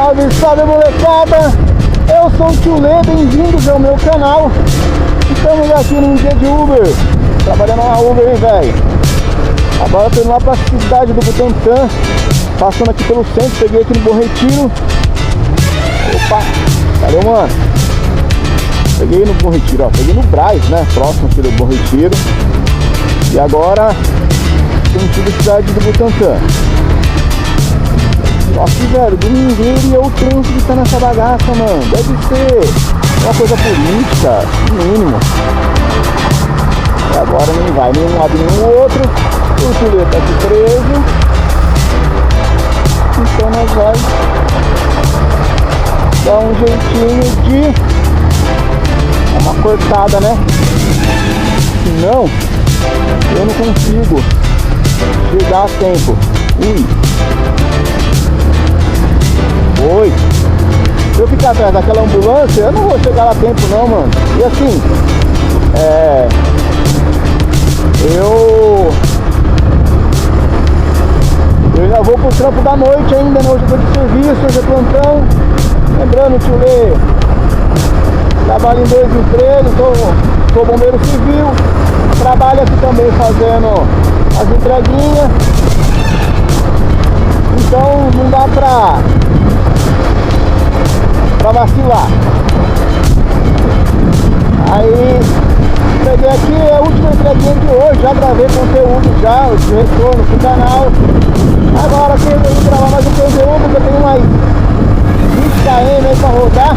Salve, salve molecada! Eu sou o Tio Lê, bem-vindos ao meu canal. Estamos aqui num dia de Uber, trabalhando na Uber, hein, velho? Agora eu tô indo lá pra cidade do Butantã, passando aqui pelo centro, peguei aqui no Bom Retiro. Opa, cadê, mano? Peguei no Bom Retiro, ó, peguei no Braz, né? Próximo aqui do Bom Retiro. E agora, sentido cidade do Butantã. Nossa, velho, domingueiro e eu tenho que estar nessa bagaça, mano. Deve ser uma coisa política, no mínimo. E agora não vai nenhum lado nem o outro. O Tulê tá aqui preso. Então nós vamos dar um jeitinho de dar uma cortada, né? Senão eu não consigo chegar a tempo. Ui. Oi. Se eu ficar atrás daquela ambulância, eu não vou chegar lá a tempo não, mano. E assim, eu já vou pro trampo da noite ainda, né? Hoje eu tô de serviço, hoje é plantão. Lembrando, Tio Lê, trabalho em 2 empregos, sou bombeiro civil. Trabalho aqui também fazendo as entreguinhas. Então não dá pra vacilar. Aí peguei aqui a última entreguinha de hoje, já gravei conteúdo já, de retorno pro canal. Agora eu vou gravar mais um conteúdo, porque eu tenho mais 20 km aí pra rodar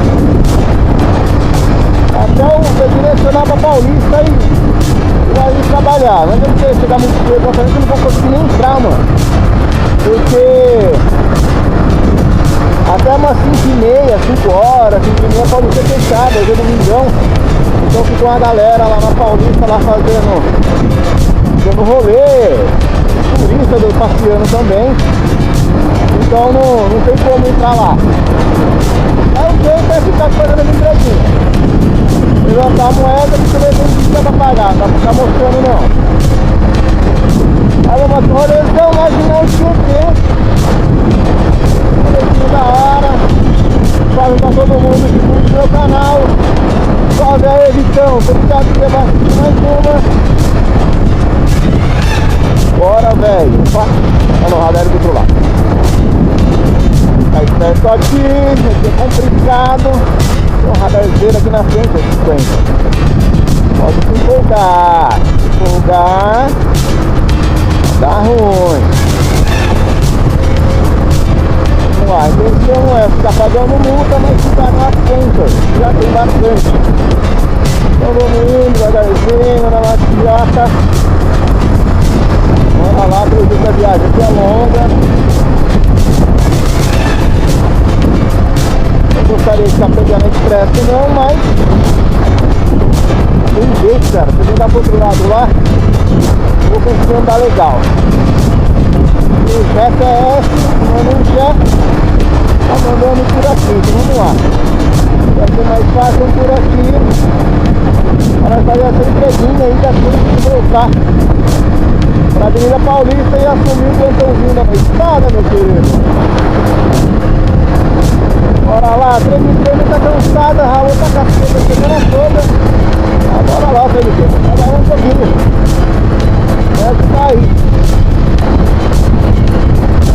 até eu direcionar pra Paulista e aí trabalhar. Mas eu não sei chegar muito cedo, eu não vou conseguir nem entrar, mano, porque até umas 5h30, 5 horas, 5h30 a Paulista é fechada, hoje é domingão. Então ficou uma galera lá na Paulista, lá fazendo rolê, turista passeando também. Então não tem como entrar lá. Aí o jeito é ficar fazendo as entreguinhas. Levantar a moeda, porque não tem que pra pagar, não tá mostrando não. Aí eu vou rolezão, imaginar o Tietê. Da hora, salve pra todo mundo que curte meu canal. Salve aí, Vitão, obrigado por ter batido mais uma. Bora, velho. Opa, olha o radar do outro lado. Tá esperto aqui é complicado. Tem um radarzeiro aqui na frente, 50. Pode se empolgar. Dá ruim. A intenção é ficar pagando multa, mas ficar nas pontas, já tem bastante. Então vamos indo devagarzinho na maciota. Bora lá, acredito que a viagem aqui é longa. Não gostaria de ficar pegando expresso não, mas tem jeito, cara. Se eu dar pro outro lado lá, eu vou conseguir andar legal. O GPS, mano, já tá mandando por aqui, então vamos lá. Vai ser mais fácil por aqui. Para fazer essa entreguinha aí, daqui que voltar pra Avenida Paulista e assumir o plantãozinho da estrada, meu querido. Bora lá, treme tá cansada, a outra caceta a semana toda. Bora lá, treme, vamos trabalhar um pouquinho. É que tá aí.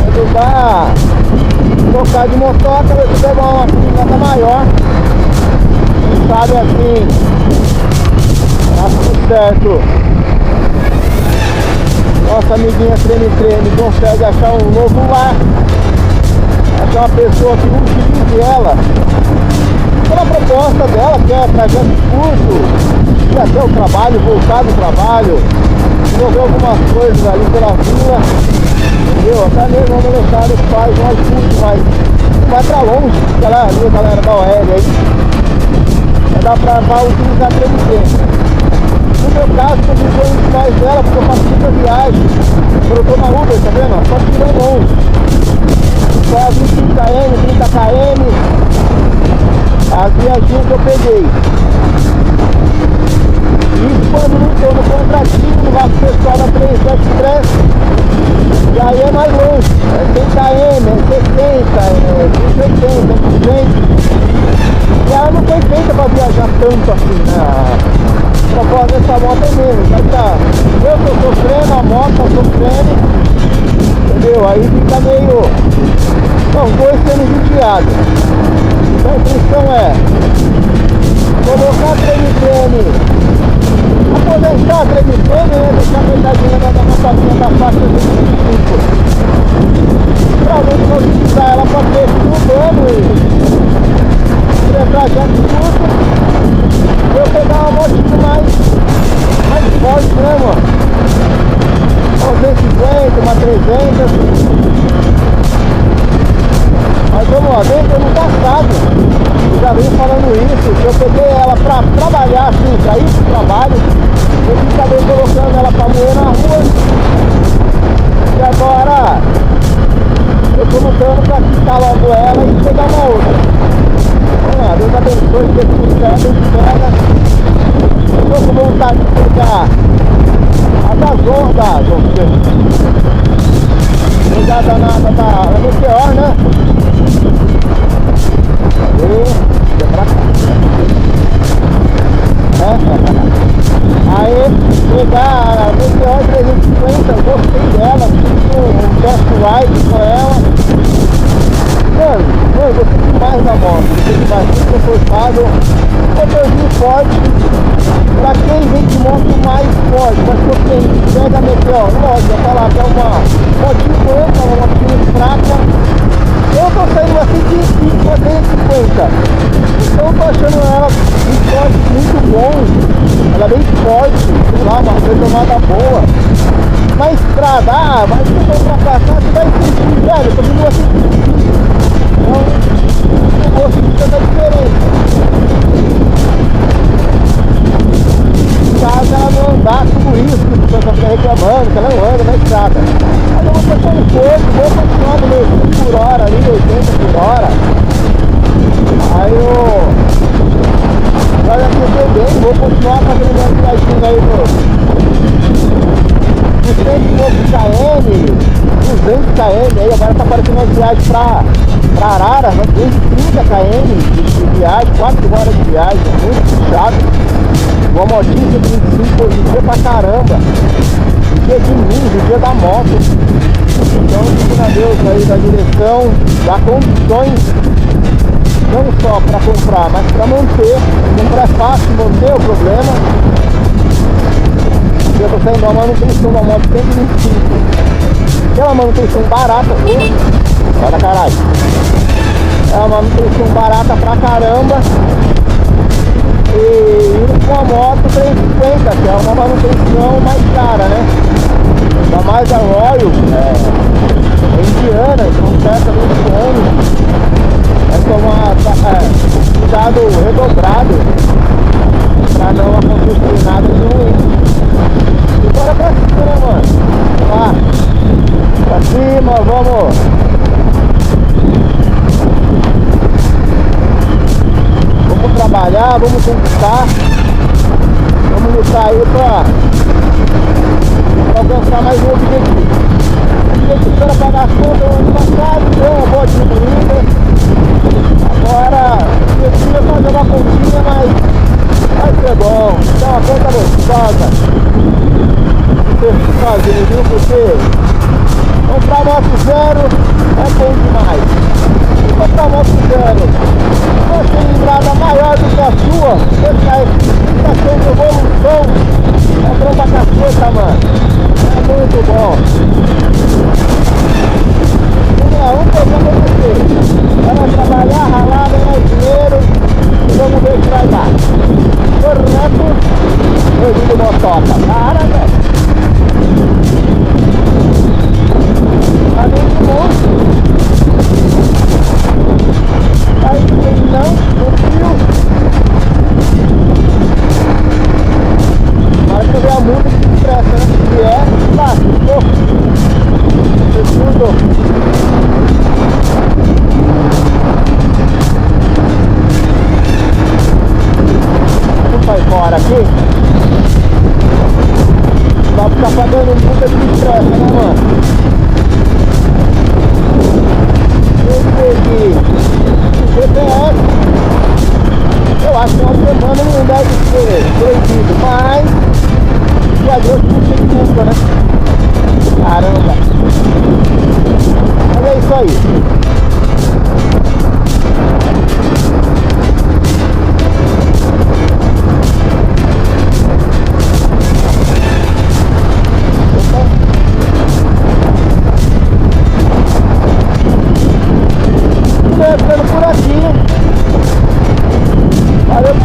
Ajudar a trocar de motoca, vai pegar uma bicicleta maior. Quem sabe assim, tá tudo certo. Nossa amiguinha Treme consegue achar um novo lar, achar uma pessoa que utilize ela pela proposta dela, que é trajeto curto, ir até o trabalho, voltar do trabalho, desenvolver algumas coisas ali pela vila. Entendeu? Até mesmo a molecada que faz um ajuste, mas não vai pra longe, a galera da OL aí. Dá pra utilizar 300. No meu caso, eu uso mais dela porque eu faço muita viagem. Quando eu tô na Uber, tá vendo? Só que não longe. Só 25 km, 30 km. As viagens que eu peguei. Isso quando não estou no contrativo, no vaso pessoal da 373. E aí é mais longe, é 100 km, é 60, é 180. guiado. Então a intenção é colocar a treme-treme, aposentar a treme-treme, né? Deixar a metadinha da passadinha da faixa de 25. Pra não utilizar ela para ter urbano e entrar já de curso, eu pegar uma motinha mais forte, né, mano? Uma 250, uma 300. Mas vamos lá, desde ano passado eu já venho falando isso, que eu peguei ela pra trabalhar assim, pra ir pro trabalho, eu acabei colocando ela pra moer na rua, e agora eu tô lutando pra quitar logo ela e pegar uma outra. Vamos lá, Deus abençoe, que tudo certo, a gente pega. Eu tô com vontade de pegar a da pegar a danada da Meteor, né? E pra cá. Aí pegar a Meteor 350, eu gostei dela, fiz um test ride com ela. Mano, eu gostei demais da moto, gostei demais, muito confortável, motorzinho forte. Pra quem vem de moto mais forte, mas por quem pega a Meteor, lógico, vai falar que é uma motinha branca, uma motinha fraca. Eu tô saindo assim de 5 a 250. Então eu tô achando ela um forte muito bom. Ela é bem forte, sei lá, uma retomada boa. Na estrada, vai ter que ultrapassar, você vai sentir, velho, eu tô vindo assim. Então, eu vou sentir tanta diferença. Caso ela não andar com risco, o pessoal fica reclamando que ela não anda na estrada. Mas eu vou ter conforto, vou continuar no meu 100 por hora ali, 80 por hora. Aí eu vai aquecer bem, vou continuar fazendo minha viagem aí no 100 e poucos km, 200 km, aí agora tá aparecendo uma viagem pra Araras, né? 230 km de viagem, 4 horas de viagem, muito puxado. Uma motinha de 25 hoje em dia pra caramba. O dia de mim, o dia da moto. Então, pedindo a Deus aí da direção, dá condições, não só para comprar, mas para manter. Comprar é fácil, manter o problema. Eu tô saindo da manutenção da moto 125. Aquela manutenção barata, olha caralho. É uma manutenção barata pra caramba. E indo com a moto 350, que é uma manutenção mais cara, né? Ainda mais a Royal, é indiana, então cerca de 20 anos. É tomar cuidado redobrado pra não acontecer nada de ruim. E bora pra cima, né, mano? Vamos lá. Pra cima, vamos. Vamos trabalhar, vamos conquistar, vamos lutar aí pra alcançar mais um objetivo. O objetivo era pagar as contas no ano passado, deu uma boa diminuída. Agora, o objetivo é fazer uma continha, mas vai ser bom, dá uma conta gostosa. Você fazer, viu? Porque comprar moto zero é bom demais. Se comprar moto zero, uma cilindrada maior do que a sua, você está sendo evolução, é bom pra caceta, mano. É muito bom. Vamos lá, vamos pegar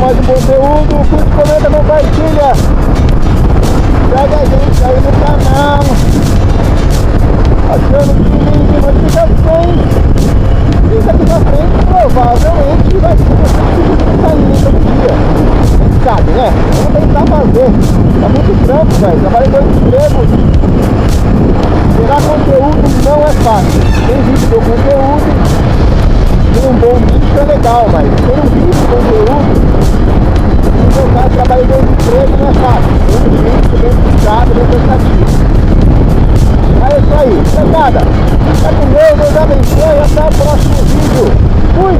mais um conteúdo. Curte, comenta, compartilha. Segue a gente aí no canal. Aciona o sininho de notificações. E daqui pra frente provavelmente vai ser você saindo todo dia. Sabe, né? Vamos tentar fazer. Tá muito trampo, velho. Trabalho em 2 empregos. Gerar conteúdo não é fácil. Tem vídeo do conteúdo, tem um bom nicho é legal, mas ter um vídeo de conteúdo, no meu caso, trabalho em 2 empregos não é fácil. Muito difícil, bem puxado, bem cansativo. Mas é isso aí, pesada. Fica com Deus, Deus abençoe e até o próximo vídeo. Fui!